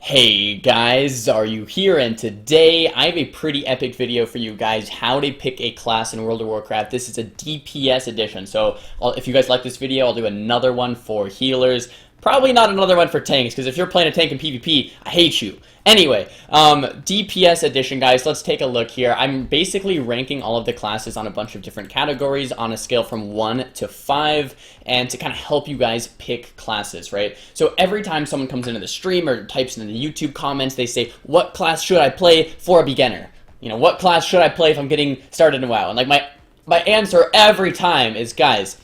Hey guys, Xaryu here, and today I have a pretty epic video for you guys, how to pick a class in World of Warcraft. This is a DPS edition, so if you guys like this video, I'll do another one for healers. Probably not another one for tanks, because if you're playing a tank in PvP, I hate you. Anyway, DPS edition, guys, let's take a look here. I'm basically ranking all of the classes on a bunch of different categories on a scale from 1 to 5, and to kind of help you guys pick classes, right? So every time someone comes into the stream or types in the YouTube comments, they say, what class should I play for a beginner? You know, what class should I play if I'm getting started in WoW? And like my answer every time is, guys,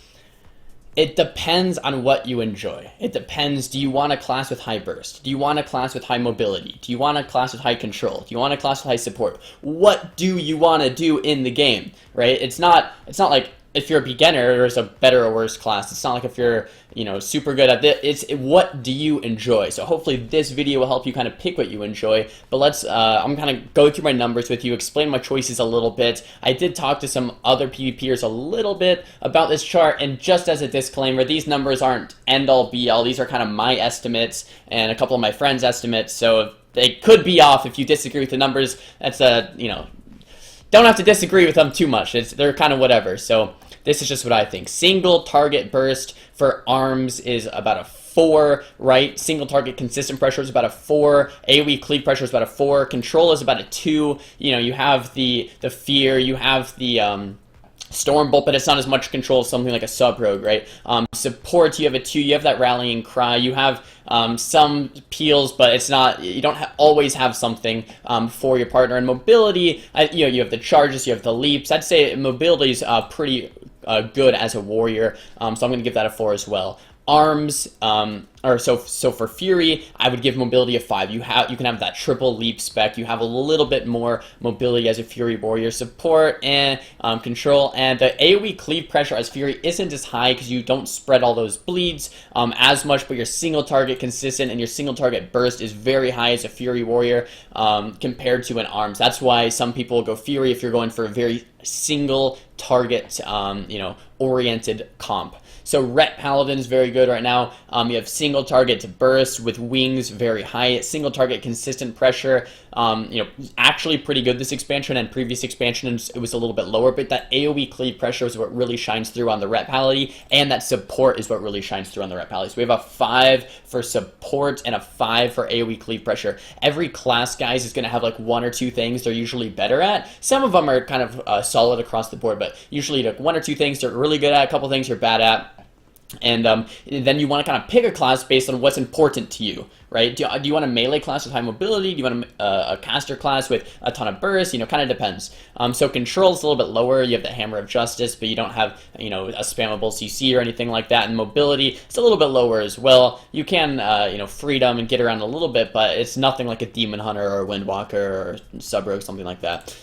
it depends on what you enjoy. It depends. Do you want a class with high burst? Do you want a class with high mobility? Do you want a class with high control? Do you want a class with high support? What do you want to do in the game, right? It's not like if you're a beginner, there's a better or worse class. It's not like if you're, you know, super good at it. It's what do you enjoy? So hopefully this video will help you kind of pick what you enjoy. But let's, I'm kind of go through my numbers with you, explain my choices a little bit. I did talk to some other PvPers a little bit about this chart, and just as a disclaimer, these numbers aren't end-all be-all. These are kind of my estimates and a couple of my friends' estimates, so they could be off. If you disagree with the numbers, that's you know, don't have to disagree with them too much. They're kind of whatever. So this is just what I think. Single target burst for arms is about a 4, right? Single target consistent pressure is about a 4. AoE cleave pressure is about a 4. Control is about a 2. You know, you have the fear, you have the Storm Bolt, but it's not as much control as something like a sub-rogue, right? Support, you have a 2, you have that rallying cry, you have some peels, but it's not, you don't always have something for your partner. And mobility, you know, you have the charges, you have the leaps. I'd say mobility is pretty good as a warrior, so I'm going to give that a 4 as well. Arms, so for Fury, I would give mobility a 5. You can have that triple leap spec. You have a little bit more mobility as a Fury warrior. Support and control, and the AoE cleave pressure as Fury isn't as high because you don't spread all those bleeds as much, but your single target consistent and your single target burst is very high as a Fury warrior compared to an Arms. That's why some people go Fury if you're going for a very single target, you know, oriented comp. So Ret Paladin is very good right now. You have single target to burst with wings, very high. Single target consistent pressure, you know, actually pretty good this expansion, and previous expansions it was a little bit lower, but that AoE cleave pressure is what really shines through on the Ret Paladin, and that support is what really shines through on the Ret Paladin. So we have a 5 for support and a 5 for AoE cleave pressure. Every class, guys, is going to have like 1 or 2 things they're usually better at. Some of them are kind of solid across the board, but usually like 1 or 2 things they're really good at, a couple things you're bad at. And then you want to kind of pick a class based on what's important to you, right? Do you want a melee class with high mobility? Do you want a caster class with a ton of burst? You know, kind of depends. So control is a little bit lower. You have the Hammer of Justice, but you don't have, you know, a spammable CC or anything like that. And mobility, it's a little bit lower as well. You can, you know, freedom and get around a little bit, but it's nothing like a Demon Hunter or a Windwalker or Sub-Rogue, something like that.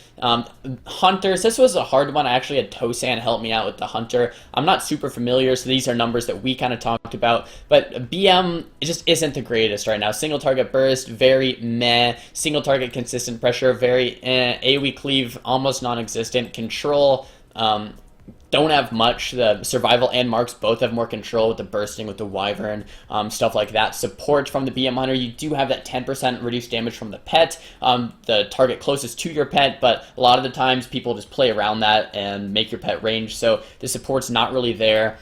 Hunters, this was a hard one. I actually had Tosan help me out with the Hunter. I'm not super familiar, so these are numbers that we kind of talked about, but BM, it just isn't the greatest right now. Single target burst, very meh. Single target consistent pressure, very eh. AoE cleave, almost non-existent. Control, don't have much. The survival and marks both have more control with the bursting, with the wyvern, stuff like that. Support from the BM Hunter, you do have that 10% reduced damage from the pet, the target closest to your pet, but a lot of the times people just play around that and make your pet range, so the support's not really there.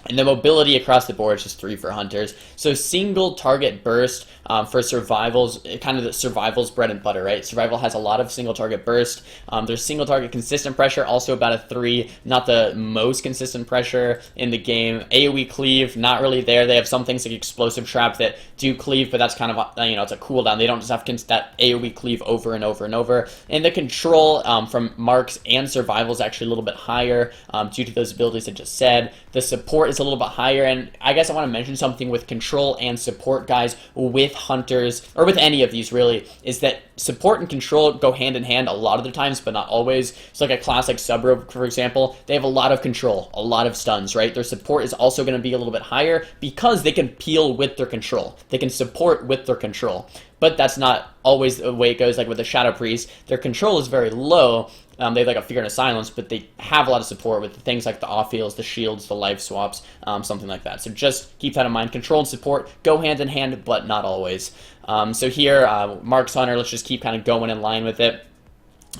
And the mobility across the board is just 3 for hunters. So single target burst for survivals, kind of the survival's bread and butter, right? Survival has a lot of single target burst. There's single target consistent pressure, also about a 3. Not the most consistent pressure in the game. AoE cleave, not really there. They have some things like explosive trap that do cleave, but that's kind of, you know, it's a cooldown. They don't just have that AoE cleave over and over and over. And the control from marks and survival is actually a little bit higher due to those abilities I just said. The support is a little bit higher, and I guess I want to mention something with control and support, guys, with hunters, or with any of these really, is that support and control go hand in hand a lot of the times, but not always. So like a class like Sub-Rogue, for example, they have a lot of control, a lot of stuns, right? Their support is also going to be a little bit higher because they can peel with their control. They can support with their control. But that's not always the way it goes. Like with the Shadow Priest, their control is very low. They have like a Fear and a Silence, but they have a lot of support with things like the off-heals, the shields, the life swaps, something like that. So just keep that in mind. Control and support go hand in hand, but not always. So here, Mark's Hunter, let's just keep kind of going in line with it.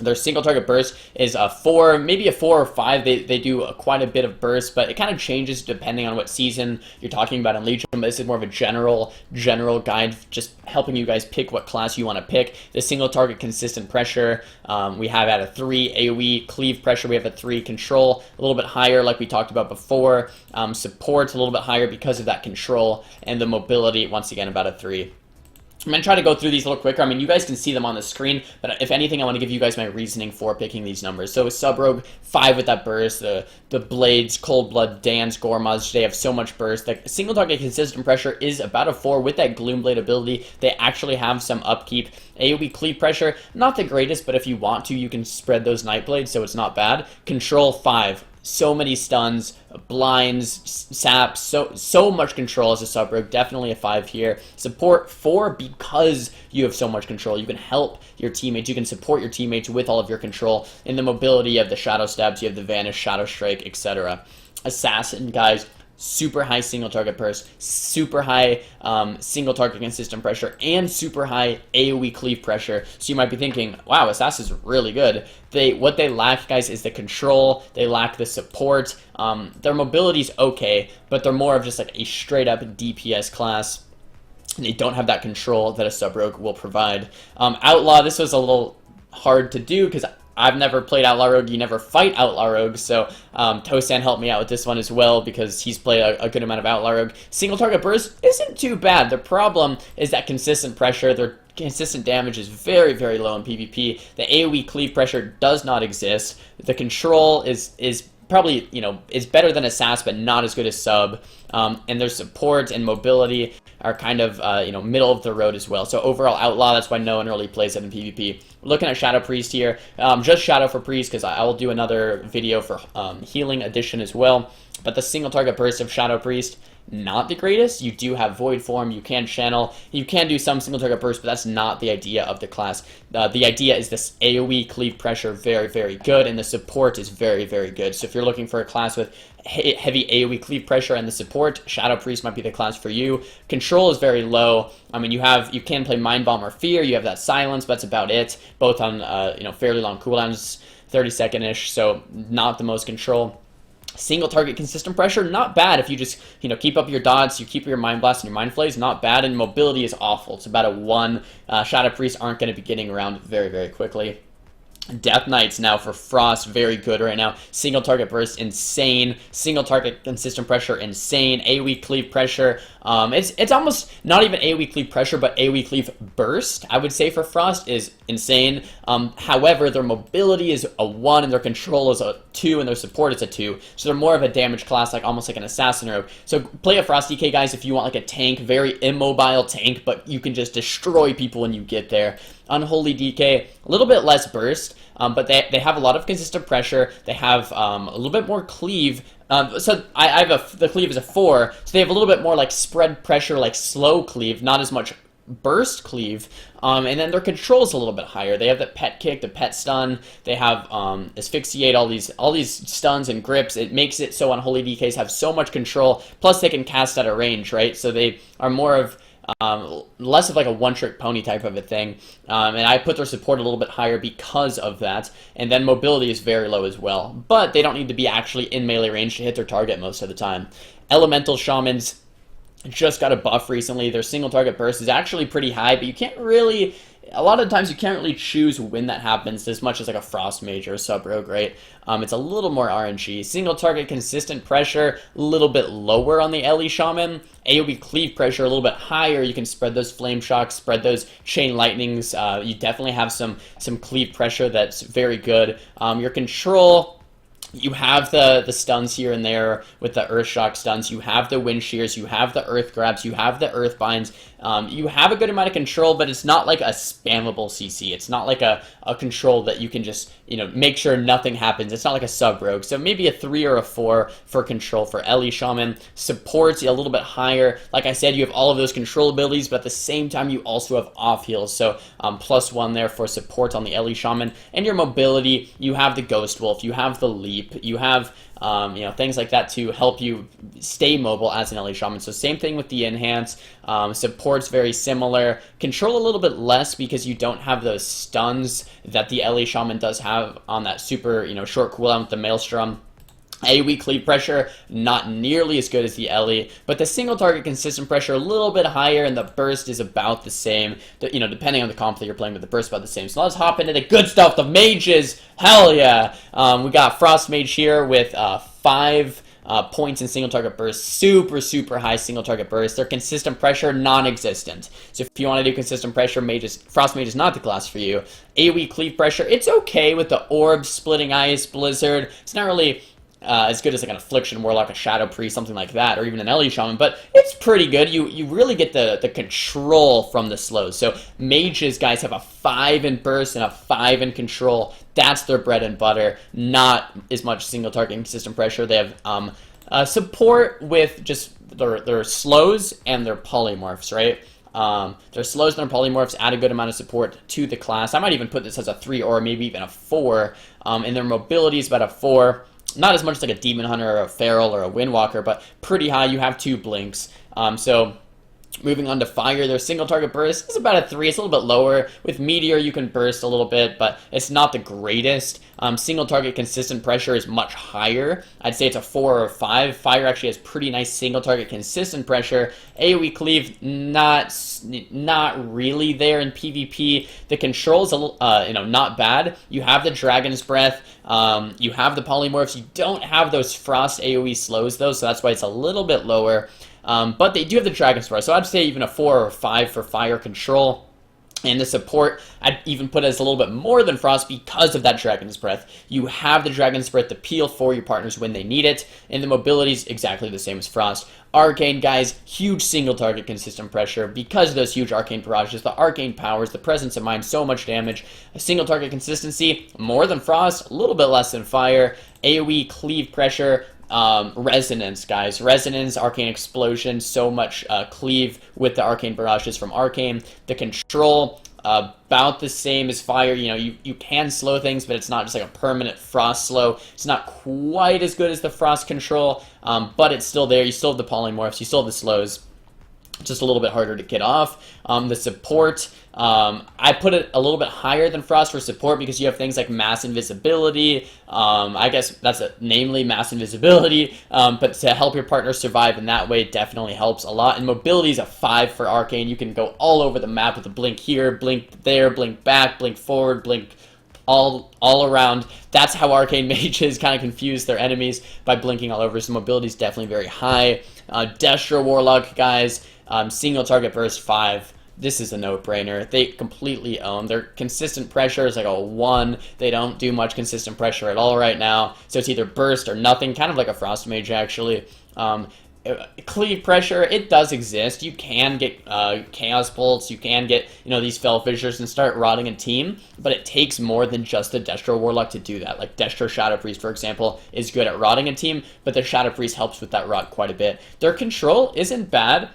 Their single target burst is a 4, maybe a 4 or 5. They do quite a bit of burst, but it kind of changes depending on what season you're talking about in Legion. But this is more of a general guide, just helping you guys pick what class you want to pick. The single target consistent pressure, we have at a 3 AoE. Cleave pressure, we have a 3. Control, a little bit higher like we talked about before. Support, a little bit higher because of that control. And the mobility, once again, about a 3. I'm going to try to go through these a little quicker. I mean, you guys can see them on the screen, but if anything, I want to give you guys my reasoning for picking these numbers. So Sub-Rogue, 5 with that burst. The Blades, Cold Blood, Dans, Gormaz, they have so much burst. The single target consistent pressure is about a 4 with that Gloomblade ability. They actually have some upkeep. AoE cleave pressure, not the greatest, but if you want to, you can spread those Nightblades, so it's not bad. Control, 5. So many stuns, blinds, saps, so much control as a sub-rogue. Definitely a 5 here. Support, 4 because you have so much control. You can help your teammates. You can support your teammates with all of your control. In the mobility, you have the Shadow Stabs, you have the Vanish, Shadow Strike, etc. Assassin, guys, super high single target burst, super high single target consistent pressure, and super high AoE cleave pressure. So you might be thinking, wow, Assassin's really good. What they lack, guys, is the control. They lack the support. Their mobility's okay, but they're more of just like a straight up DPS class. They don't have that control that a sub-rogue will provide. Outlaw, this was a little hard to do because I've never played Outlaw Rogue. You never fight Outlaw Rogue, so Tosan helped me out with this one as well because he's played a good amount of Outlaw Rogue. Single target burst isn't too bad. The problem is that consistent pressure. Their consistent damage is very, very low in PvP. The AoE cleave pressure does not exist. The control is probably, is better than Assass, but not as good as Sub. And their support and mobility are kind of, middle of the road as well. So overall, Outlaw, that's why no one really plays it in PvP. We're looking at Shadow Priest here. Just Shadow for Priest, because I will do another video for Healing Edition as well. But the single target burst of Shadow Priest, not the greatest. You do have Void Form, you can channel, you can do some single target burst, but that's not the idea of the class. The idea is this AoE cleave pressure, very, very good, and the support is very, very good. So if you're looking for a class with heavy AoE cleave pressure and the support, Shadow Priest might be the class for you. Control is very low. I mean, you can play Mind Bomb or Fear, you have that Silence, but that's about it. Both on, fairly long cooldowns, 30-second-ish, so not the most control. Single target consistent pressure, not bad if you just, keep up your dots, you keep your Mind Blast and your Mind Flays, not bad, and mobility is awful. It's about a 1. Shadow Priests aren't going to be getting around very, very quickly. Death Knights now for Frost, very good right now. Single target burst, insane. Single target consistent pressure, insane. AoE cleave pressure, it's almost not even AoE cleave pressure, but AoE cleave burst, I would say, for Frost is insane. However, their mobility is a 1, and their control is a 2, and their support is a 2. So they're more of a damage class, like almost like an Assassin Rogue. So play a Frost DK, guys, if you want like a tank, very immobile tank, but you can just destroy people when you get there. Unholy DK, a little bit less burst, but they have a lot of consistent pressure. They have a little bit more cleave. So I have the cleave is a 4, so they have a little bit more like spread pressure, like slow cleave, not as much burst cleave. And then their control is a little bit higher. They have the pet kick, the pet stun. They have asphyxiate, all these stuns and grips. It makes it so Unholy DKs have so much control. Plus they can cast out of range, right? So they are more of less of like a one-trick pony type of a thing, and I put their support a little bit higher because of that, and then mobility is very low as well, but they don't need to be actually in melee range to hit their target most of the time. Elemental Shamans just got a buff recently. Their single target burst is actually pretty high, but you can't really, a lot of times you can't really choose when that happens as much as like a Frost Mage or a Sub-Rogue, right? It's a little more RNG. Single target consistent pressure, a little bit lower on the LE Shaman. AoE cleave pressure, a little bit higher. You can spread those Flame Shocks, spread those Chain Lightnings. You definitely have some cleave pressure that's very good. Your control, you have the stuns here and there with the Earth Shock stuns. You have the Wind Shears. You have the Earth Grabs. You have the Earth Binds. You have a good amount of control, but it's not like a spammable CC. It's not like a control that you can just, make sure nothing happens. It's not like a Sub-Rogue. So maybe a 3 or a 4 for control for LE Shaman. Support's a little bit higher. Like I said, you have all of those control abilities, but at the same time, you also have off heals. So +1 there for support on the LE Shaman. And your mobility, you have the Ghost Wolf. You have the Leap. You have you know, things like that to help you stay mobile as an LE Shaman. So same thing with the enhance. Support's very similar. Control a little bit less because you don't have those stuns that the LE Shaman does have on that super, you know, short cooldown with the Maelstrom. AoE cleave pressure, not nearly as good as the LE, but the single target consistent pressure a little bit higher, and the burst is about the same. You know, depending on the comp that you're playing, but the burst is about the same. So let's hop into the good stuff, the mages. Hell yeah! We got Frost Mage here with 5 points in single target burst, super high single target burst. Their consistent pressure, non-existent. So if you want to do consistent pressure, Frost Mage is not the class for you. AoE cleave pressure, it's okay with the orb, splitting ice, blizzard. It's not really as good as like an Affliction Warlock, a Shadow Priest, something like that, or even an LE Shaman, but it's pretty good. You really get the control from the slows. So mages, guys, have a 5 in burst and a 5 in control. That's their bread and butter, not as much single target consistent pressure. They have support with just their slows and their polymorphs, right? Their slows and their polymorphs add a good amount of support to the class. I might even put this as a 3 or maybe even a 4, and their mobility is about a 4. Not as much as like a Demon Hunter or a Feral or a Windwalker, but pretty high. You have 2 blinks. So moving on to fire, their single target burst is about a 3. It's a little bit lower. With Meteor, you can burst a little bit, but it's not the greatest. Single target consistent pressure is much higher. I'd say it's a 4 or 5. Fire actually has pretty nice single target consistent pressure. AoE cleave, not really there in PvP. The controls, you know, not bad. You have the Dragon's Breath. You have the polymorphs. You don't have those frost AoE slows though, so that's why it's a little bit lower. But they do have the Dragon's Breath, so I'd say even a 4 or 5 for fire control. And the support, I'd even put it as a little bit more than Frost because of that Dragon's Breath. You have the Dragon's Breath to peel for your partners when they need it, and the mobility is exactly the same as Frost. Arcane, guys, huge single target consistent pressure because of those huge Arcane barrages, the Arcane powers, the presence of mind, so much damage. A single target consistency, more than Frost, a little bit less than Fire. AoE cleave pressure, resonance, guys. Resonance, Arcane Explosion, so much cleave with the Arcane barrages from Arcane. The control, about the same as Fire. You know, you can slow things, but it's not just like a permanent Frost slow. It's not quite as good as the Frost control, but it's still there. You still have the polymorphs, you still have the slows. Just a little bit harder to get off. The support, I put it a little bit higher than Frost for support because you have things like mass invisibility. I guess that's namely mass invisibility, but to help your partner survive in that way, it definitely helps a lot. And mobility is a 5 for Arcane. You can go all over the map with a blink here, blink there, blink back, blink forward, blink all around. That's how Arcane mages kind of confuse their enemies, by blinking all over. So mobility is definitely very high. Destro Warlock, guys, single target burst 5. This is a no-brainer. They completely own. Their consistent pressure is like a 1. They don't do much consistent pressure at all right now. So it's either burst or nothing, kind of like a Frost Mage, actually. Cleave pressure, it does exist. You can get Chaos Bolts, you can get, you know, these Fell Fissures and start rotting a team, but it takes more than just the Destro Warlock to do that. Like Destro Shadow Priest, for example, is good at rotting a team, but the Shadow Priest helps with that rot quite a bit. Their control isn't bad.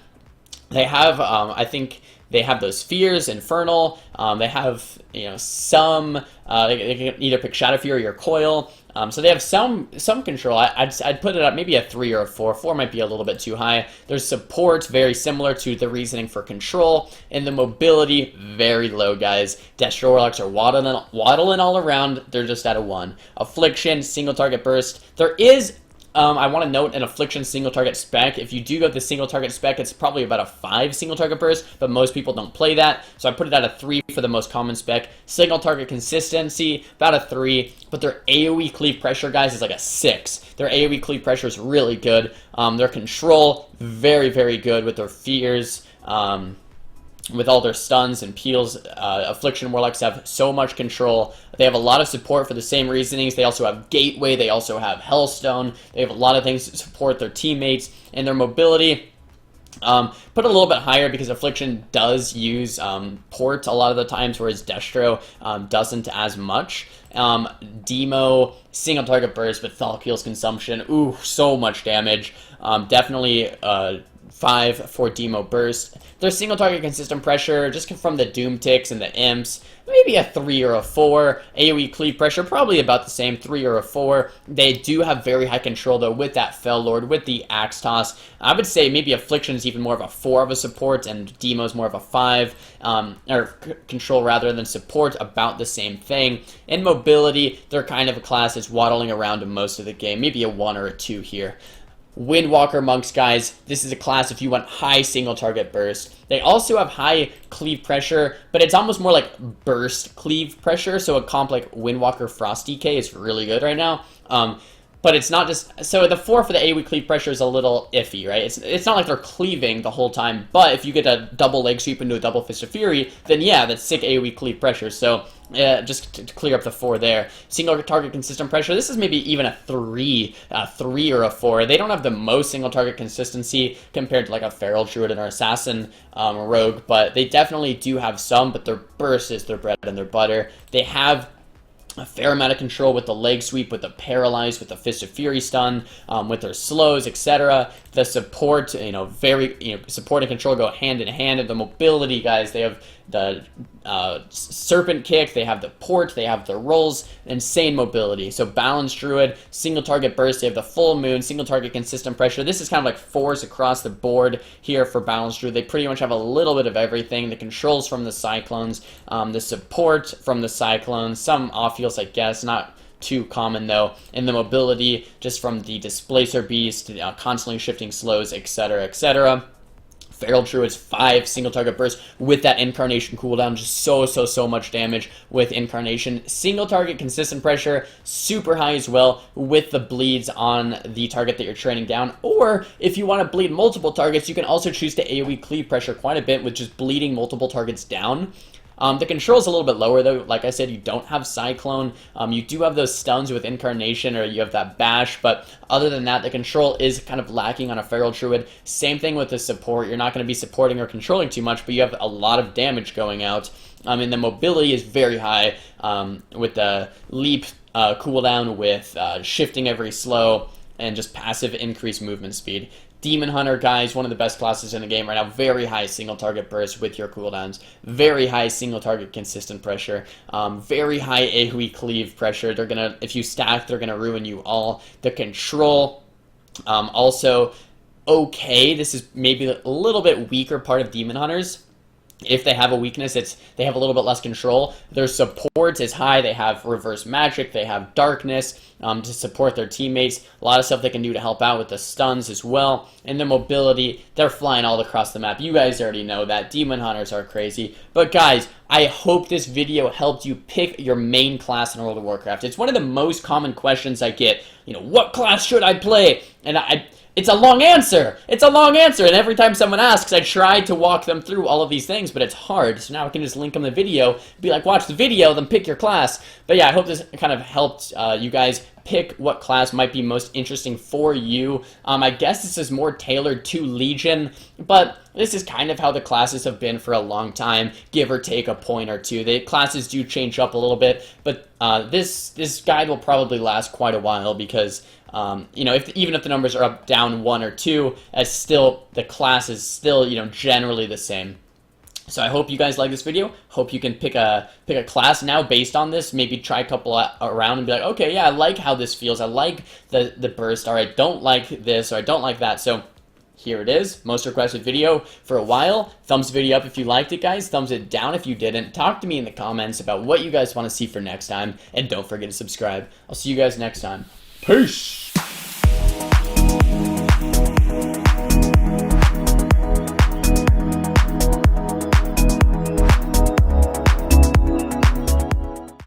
They have, I think, they have those Fears, Infernal. They have, you know, some. They can either pick Shadow Fury or Coil. So they have some control. I'd put it at maybe a 3 or a 4. 4 might be a little bit too high. Their support, very similar to the reasoning for control. And the mobility, very low, guys. Destro Warlocks are waddling all around. They're just at a 1. Affliction, single target burst. There is, I want to note, an Affliction single target spec. If you do go with the single target spec, it's probably about a 5 single target burst, but most people don't play that. So I put it at a 3 for the most common spec. Single target consistency, about a 3, but their AoE cleave pressure, guys, is like a 6. Their AoE cleave pressure is really good. Their control, very, very good with their Fears. With all their stuns and peels. Affliction Warlocks have so much control. They have a lot of support for the same reasonings. They also have Gateway. They also have Hellstone. They have a lot of things to support their teammates. And their mobility, put a little bit higher because Affliction does use port a lot of the times, whereas Destro doesn't as much. Demo, single target burst, but Thalkiel's consumption. Ooh, so much damage. Definitely 5 for Demo Burst. Their single target consistent pressure, just from the Doom Ticks and the Imps, maybe a 3 or a 4. AoE cleave pressure, probably about the same, 3 or a 4. They do have very high control, though, with that Fell Lord, with the Axe Toss. I would say maybe Affliction's even more of a 4 of a support, and Demo's more of a 5, or control rather than support, about the same thing. In mobility, they're kind of a class that's waddling around in most of the game, maybe a 1 or a 2 here. Windwalker Monks, guys, this is a class if you want high single target burst. They also have high cleave pressure, but it's almost more like burst cleave pressure, so a comp like Windwalker Frost DK is really good right now. But it's not just, so the 4 for the AoE cleave pressure is a little iffy, right? It's not like they're cleaving the whole time, but if you get a double leg sweep into a double Fist of Fury, then yeah, that's sick AoE cleave pressure. So just to clear up the 4 there. Single target consistent pressure, this is maybe even a 3 or a 4. They don't have the most single target consistency compared to like a Feral Druid or Assassin Rogue, but they definitely do have some, but their burst is their bread and their butter. They have a fair amount of control with the leg sweep, with the paralyze, with the Fist of Fury stun, with their slows, etc. The support, support and control go hand in hand. And the mobility, guys, they have the Serpent Kick, they have the Port, they have the rolls, insane mobility. So Balanced Druid, single target burst, they have the Full Moon, single target consistent pressure. This is kind of like 4s across the board here for Balanced Druid. They pretty much have a little bit of everything. The controls from the Cyclones, the support from the Cyclones, some off heals, I guess, not too common though, and the mobility just from the Displacer Beast, constantly shifting slows, etc., etc. Feral Druid's 5 single target burst with that Incarnation cooldown, just so much damage with Incarnation. Single target consistent pressure, super high as well with the bleeds on the target that you're training down. Or if you want to bleed multiple targets, you can also choose to AoE cleave pressure quite a bit with just bleeding multiple targets down. The control is a little bit lower though. Like I said, you don't have Cyclone. You do have those stuns with Incarnation, or you have that Bash, but other than that, the control is kind of lacking on a Feral Druid. Same thing with the support. You're not going to be supporting or controlling too much, but you have a lot of damage going out. And the mobility is very high with the leap cooldown, with shifting every slow, and just passive increased movement speed. Demon Hunter, guys, one of the best classes in the game right now. Very high single target burst with your cooldowns. Very high single target consistent pressure. Very high AoE cleave pressure. They're gonna, if you stack, they're gonna ruin you all. The control, also okay. This is maybe a little bit weaker part of Demon Hunters. If they have a weakness, they have a little bit less control. Their support is high. They have reverse magic. They have darkness to support their teammates. A lot of stuff they can do to help out with the stuns as well. And the mobility, they're flying all across the map. You guys already know that. Demon Hunters are crazy. But guys, I hope this video helped you pick your main class in World of Warcraft. It's one of the most common questions I get. What class should I play? And it's a long answer. It's a long answer. And every time someone asks, I try to walk them through all of these things, but it's hard. So now I can just link them the video, be like, watch the video, then pick your class. But yeah, I hope this kind of helped you guys pick what class might be most interesting for you. I guess this is more tailored to Legion, but this is kind of how the classes have been for a long time, give or take a point or two. The classes do change up a little bit, but this guide will probably last quite a while because even if the numbers are up, down 1 or 2, the class is still, generally the same. So I hope you guys like this video. Hope you can pick a class now based on this. Maybe try a couple around and be like, okay, yeah, I like how this feels. I like the burst, or I don't like this, or I don't like that. So here it is, most requested video for a while. Thumbs the video up if you liked it, guys. Thumbs it down if you didn't. Talk to me in the comments about what you guys want to see for next time. And don't forget to subscribe. I'll see you guys next time. Peace!